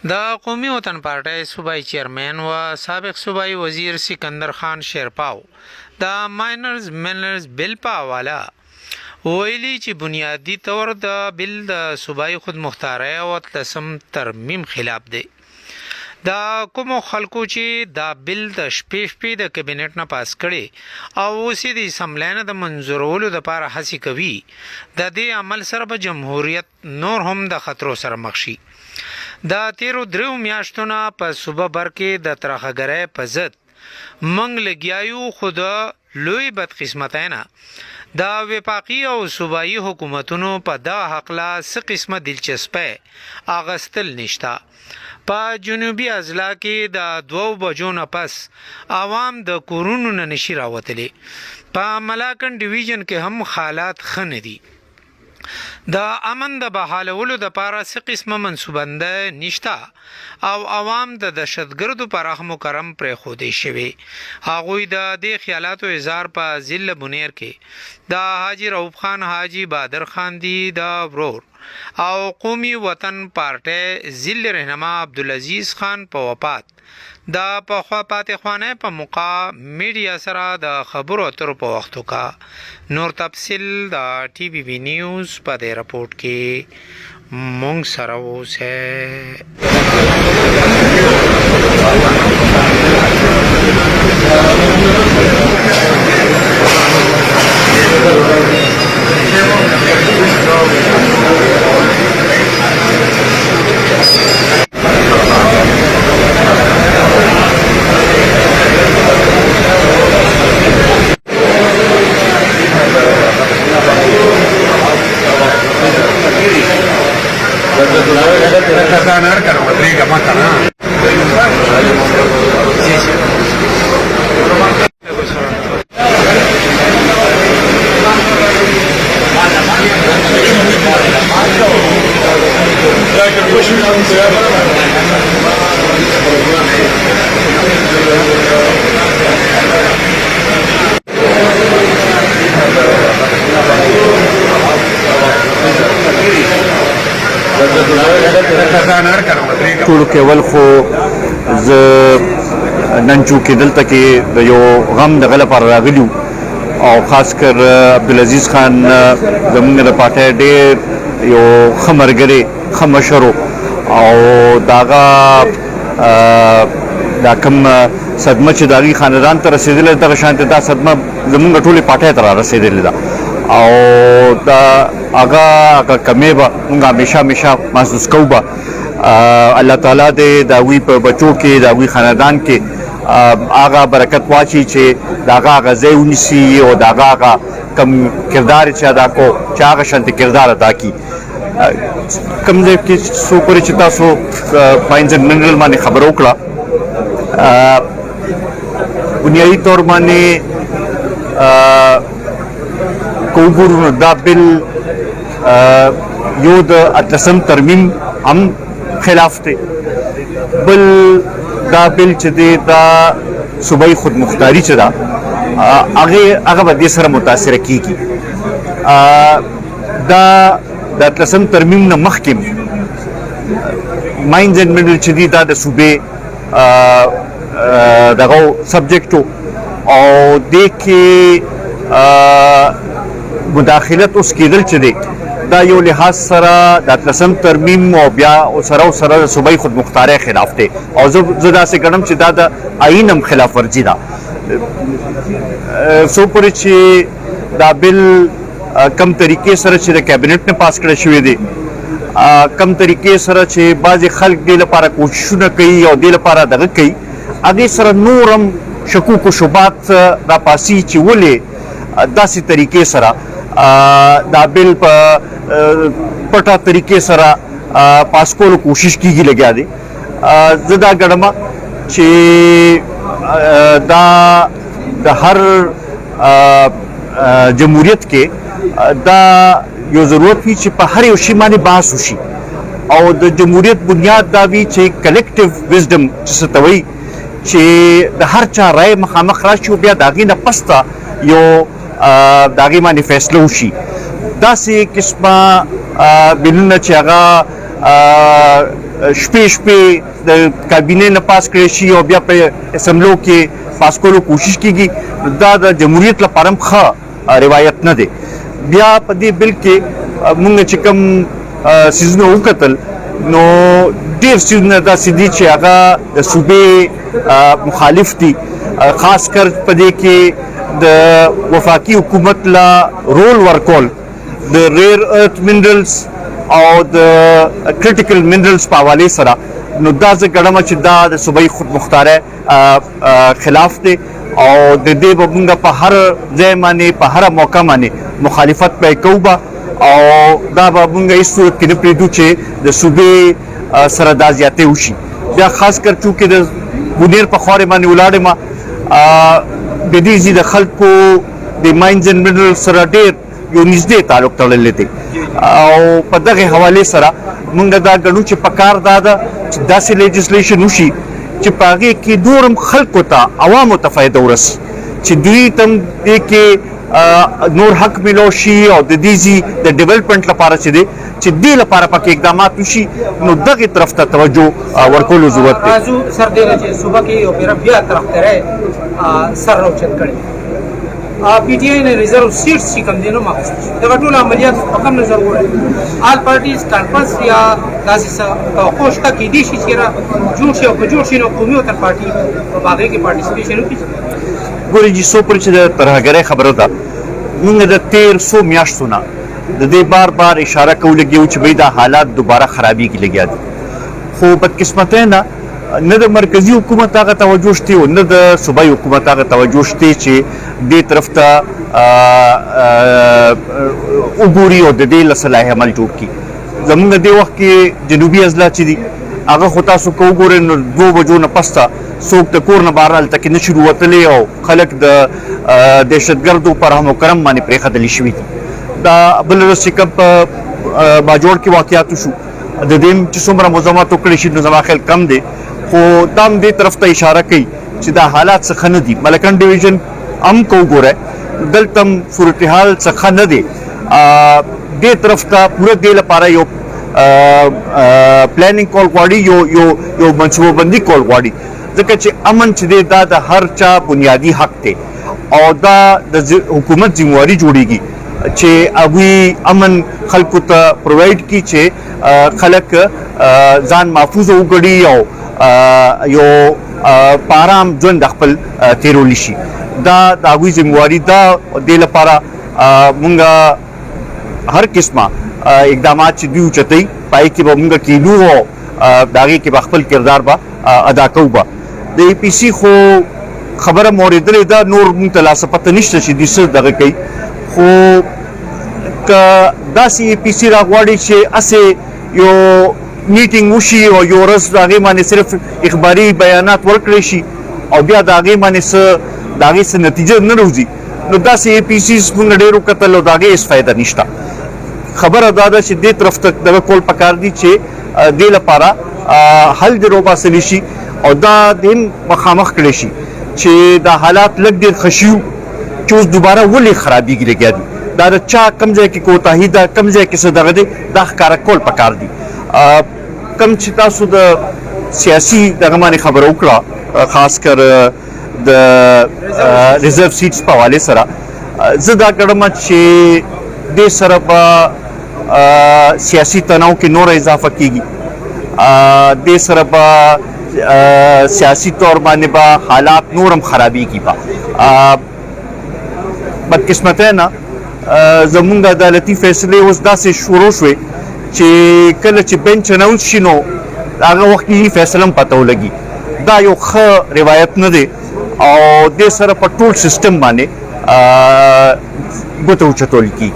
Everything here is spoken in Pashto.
د قومي وطن پارټۍ صوبایي چیرمن و سابق صوبایي وزیر سکندر خان شیرپاو د ماینرز مینرز بل په حواله ویلي چې بنیادی طور د بل د صوبایي خودمختارۍ او اتلسم ترمیم خلاف دی. د کومو خلکو چې دا بل د شپې د کابینټ نه پاس کړي او اوس د اسمبلی نه د منظورولو دپاره هڅې کوي، د دې عمل سره به جمهوریت نور هم د خطرو سره مخ شي. د تیرو 3 میاشتو نه په صوبه بر کې د ترخهګرۍ په ضد موږ لګیایو، خو د لوی بدقسمتۍ نه د وفاقي او صوبایي حکومتونو په دغه هکله څه قسمه دلچسپۍ اخیستل نشته. په جنوبي اضلاع کې د 2 بجو نه پس عوام د کورونو نه نشي راوتلی. په ملاکنډ ډیویژن کې هم حالات ښه نه دي. د امن د بحالولو دپاره څه قسمه منصوبندۍ نشته او عوام د دهشتګردو پر رحم و کرم پرېښودی شوي. هغوی د دې خیالاتو اظهار په ضلع بونیر کې د حاجي رؤوف خان حاجي بهادر خان دی د ورور او قومي وطن پارټۍ ضلع رهنما عبدالعزیز خان په وفات د پخوا پاتې خوانی په موقع میډیا سره د خبرو اترو په وختو کا. نور تفصیل د ټي بي بي نیوز په دې رپورټ کې مونږ سره ټولو کې اول خو زه نن چې دلته کې د یو غم دغه لپاره راغلي او خاص کر عبدالعزیز خان زموږ د پارټۍ ډېر یو ښه ملګری ښه مشر او د هغه دا کوم صدمه چې د هغې خاندان ته رسېدلې دغه شانتې دا صدمه زموږ ټولې پارټۍ ته را رسېدلې ده او د هغه کمې به موږ همیشه محسوس کوو به. الله تعالی دې د هغوی په بچو کې د هغوی خاندان کې هغه برکت واچي چې د هغه ځای ونیسي او د هغه کوم کردار چې ادا کو چې هغه شانتې کردار ادا کړي. کوم ځای کې څو پورې چې تاسو ماینز اینډ منرل باندې خبره وکړه، بنیادي طور باندې که وګورو نو دا بل یو د اتلسم ترمیم هم خلاف دی، بل دا بل چې دی دا صوبایي خودمختاري چې ده هغه به دې سره متاثره کیږي. دا د اتلسم ترمیم نه مخکې ماینز اینډ منرل چې دي دا د صوبې دغه سبجیکټ او دې کې مداخلت اوس کېدل چې دی دا یو لحاظ سره د اتلسم ترمیم او بیا سره د صوبایي خودمختارۍ خلاف دی او زه داسې ګڼم چې دا د آیین هم خلاف ورزي ده. څو پورې چې دا بل کم طریقې سره چې د کابینټ نه پاس کړی شوی دی، کم طریقې سره چې بعضې خلک دې لپاره کوششونه کوي او دې لپاره دغه کوي، هغې سره نور هم شکوک و شبهات راپاسي چې ولې داسې طریقې سره دا بل په پټه طریقې سره پاس کولو کوشش کیږي لګیا دی. زه دا ګڼم چې دا د هر جمهوریت کې دا یو ضرورت وي چې په هر یو شي باندې بحث وشي او د جمهوریت بنیاد دا وي چې کلیکټیو وزډم چې څه ته وایي چې د هر چا رای مخامخ راشي او بیا د هغې نه پسته یو د هغې باندې فیصله وشي. داسې قسمه بلونه چې هغه شپې د کابینې نه پاس کړی شي او بیا په اسمبلو کې پاس کولو کوشش کیږي دا د جمهوریت لپاره هم ښه روایت نه دی. بیا په دې بل کې موږ چې کوم سیزونه وکتل نو ډېر سیزونه داسې دي چې هغه د صوبې مخالف دي، خاص کر په دې کې د وفاقي حکومت لا رول ورکول د ریئر ارث منرلز او د کریټیکل منرلز په حوالې سره. نو دا زه ګڼم چې دا د صوبایي خودمختارۍ خلاف دی او د دې به موږ په هر ځای باندې په هره موقع باندې مخالفت به کوو به او دا به موږ هېڅ صورت کې نه پرېږدو چې د صوبې سره دا زیاتې وشي. بیا خاص کر چونکې د بونیر په خاورې باندې ولاړ یم، د دې ځای د خلکو د ماینز اینډ منرل سره ډېر یو نږدې تعلق تړلی دی او په دغه حوالې سره موږ دا ګڼو چې پکار دا ده چې داسې لیجسلیشن وشي چې په هغې کې نور هم خلکو ته عوامو ته فایده ورسي، چې دوی ته هم دې کې نور حق ملو شي او د دې ځای د ډیولپمنټ لپاره چې دی چې دې لپاره پکې اقدامات وشي نو دغې طرف ته توجه ورکولو ضرورت دی. راځو سر دې چې صوبه کې یو پیر بیا طرفداري سر راوچت کړي پی ټی آی نه ریزرو سیټس چې کوم دي نو ماخذ دا ټول عملیات په کوم نظر وګورئ آل پارټیز کانفرنس یا داسې څه توقع شته کې دي چې را جوړ شي او که جوړ شي نو قومي وطن پارټي په هغې کې پارټیسپیشن وکړي. ګورې چې څو پورې چې د ترهګرۍ خبره ده موږ د تېر څو میاشتو نه د دې بار بار اشاره کوو لګیو چې بھئی دا حالات دوباره خرابېږي لګیا دي، خو بدقسمتۍ نه د مرکزي حکومت هغه توجه شته او نه د صوبایي حکومت هغه توجه شته چې دې طرف ته وګوري او د دې له صلاح عمل جوړ کړي. زموږ دې وخت کې جنوبي اضلاع چې دي هغه خو تاسو که وګورئ نو 2 بجو نه پسته څوک د کور نه بهر هلته کې نشي وتلی او خلک د دهشتګردو په رحم و کرم باندې پرېښودلي شوي دي. دا بل ورځ چې کوم په باجوړ کې واقعات وشو د دې چې څومره مزاحمت وکړی شي نو زما خیال کم دی، خو دا هم دې طرف ته اشاره کوي چې دا حالات څه ښه نه دي. ملکن ډیویژن هم که وګورئ دلته هم صورتحال څه ښه نه دی، دې طرف ته پوره دې لپاره یو پلانینګ کول غواړي، یو منصوبه بندي کول غواړي، ځکه چې امن چې دی دا د هر چا بنیادي حق دی او دا د حکومت ذمہواري جوړیږي چې هغوی امن خلکو ته پرووایډ کړي چې خلک ځان محفوظ وګڼي او یو په ارام ژوند خپل تیرولی شي. دا د هغوی ذمہواري ده. دې لپاره مونږ هر قسمه اقدامات چې دوی اوچتوي په هغې کې به مونږ کینو او د هغې کې به خپل کردار به ادا کوو. به د ای پي سي خو خبره مو اورېدلې ده، نور مونږ ته لا څه پته نشته چې دوی څه دغه کوي، خو که داسې ای پي سي راغواړي چې هسې یو میټینګ وشي او یو ورځ د هغې باندې صرف اخباري بیانات ورکړی شي او بیا د هغې باندې د هغې څه نتیجه نه راوځي نو داسې ای پي سیز مونږ ډېر وکتل او د هغې هېڅ فایده نشته. خبره دا ده چې دې طرف ته دغه کول پکار دي چې دې لپاره حل دې راوباسلی شي او دا دې هم مخامخ کړی شي چې دا حالات لږ ډېر ښه شي چې اوس دوباره ولې خرابېږي لګیا دي. دا د چا کم ځای کې کوتاهي ده، کم ځای کې څه دغه دی، دا ښکاره کول پکار دي. کم چې تاسو د سیاسي دغه باندې خبره وکړه خاص کر د ریزرو سیټس په حوالې سره، زه دا ګڼم چې دې سره به سیاسي تناو کې نور اضافه کیږي، دې سره به سیاسي طور باندې به حالات نور هم خرابېږي. به بدقسمتۍ نه زمونږ عدالتي فیصلې اوس داسې شروع شوې چې کله چې بینچ اناونس شي نو هغه وخت کې فیصله هم پته ولګي. دا یو ښه روایت نه دی او دې سره په ټول سیستم باندې ګوته اوچتول کېږي.